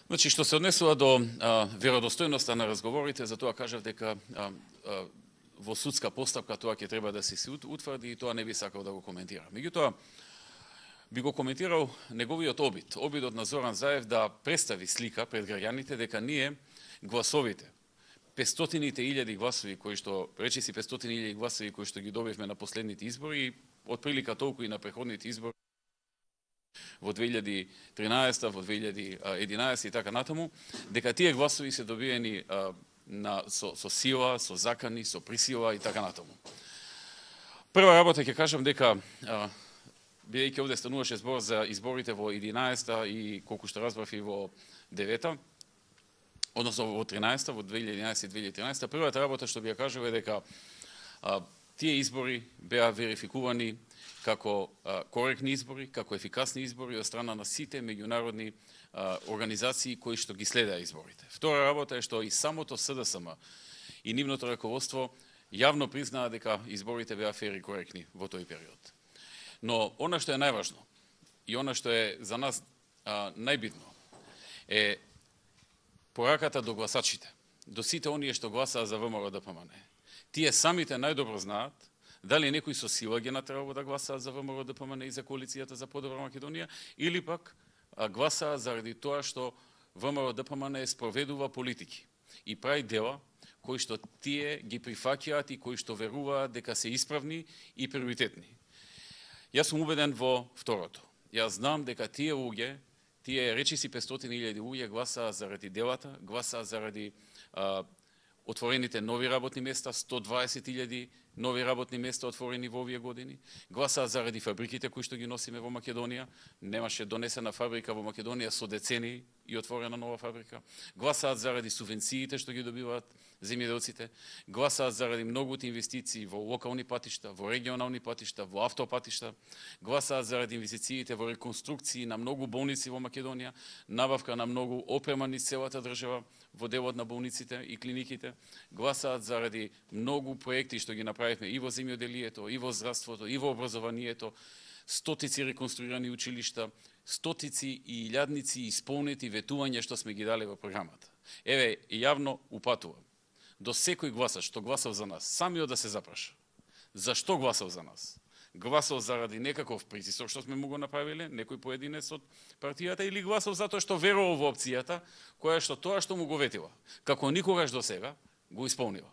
Значи, што се однесува до веродостојноста на разговорите, за тоа кажав дека во судска постапка тоа ќе треба да се утврди и тоа не би сакал да го коментирам. Меѓутоа, би го коментирал неговиот обидот на Зоран Заев да представи слика пред граѓаните дека ние гласовите, 500.000 гласови кои што, речиси 500.000 гласови кои што ги добивме на последните избори, отприлика толку и на преходните избори во 2013, во 2011 и така натаму, дека тие гласови се добиени со сила, со закани, со присила и така натаму. Прва работа ќе кажам дека, бидејќи овде стануваше збор за изборите во 11-та и колку што разбрав и во 9-та, односно во 13-та, во 2011 и 2013, првата работа што би ја кажав е дека тие избори беа верификувани како коректни избори, како ефикасни избори од страна на сите меѓународни организации кои што ги следеа изборите. Втора работа е што и самото СДСМ и нивното раководство јавно признаа дека изборите беа фер и коректни во тој период. Но она што е најважно и она што е за нас најбитно е пораката до гласачите, до сите оние што гласаа за ВМРО-ДПМН. Тие самите најдобро знаат дали некои со сила ги натерало да гласаат за ВМРО-ДПМН и за коалицијата за подобра Македонија, или пак гласаат заради тоа што ВМРО-ДПМН спроведува политики и прави дела кои што тие ги прифаќаат и кои што веруваат дека се исправни и приоритетни. Јас сум убеден во второто. Јас знам дека тие луѓе, тие речиси 500.000 луѓе гласаат заради делата, гласаат заради отворените нови работни места, 120.000 нови работни места отворени во овие години. Гласаат заради фабриките кои што ги носиме во Македонија. Немаше донесена фабрика во Македонија со децении и отворена нова фабрика. Гласаат заради субвенциите што ги добиваат земјоделците. Гласаат заради многуте инвестиции во локални патишта, во регионални патишта, во автопатишта. Гласаат заради инвестициите во реконструкции на многу болници во Македонија, набавка на многу опрема низ целата држава во делот на болниците и клиниките. Гласаат заради многу проекти што ги направивме и во земјоделието, и во здравството, и во образованието, стотици реконструирани училишта, стотици и илјадници исполнети ветувања што сме ги дали во програмата. Еве, јавно упатувам до секој гласач што гласал за нас, самиот да се запраша. Зашто гласал за нас? Гласал заради некаков притисок што сме му го направиле, некој поединец од партијата, или гласал затоа што верувал во опцијата, која што тоа што му го ветила, како никогаш до сега, го исполнила.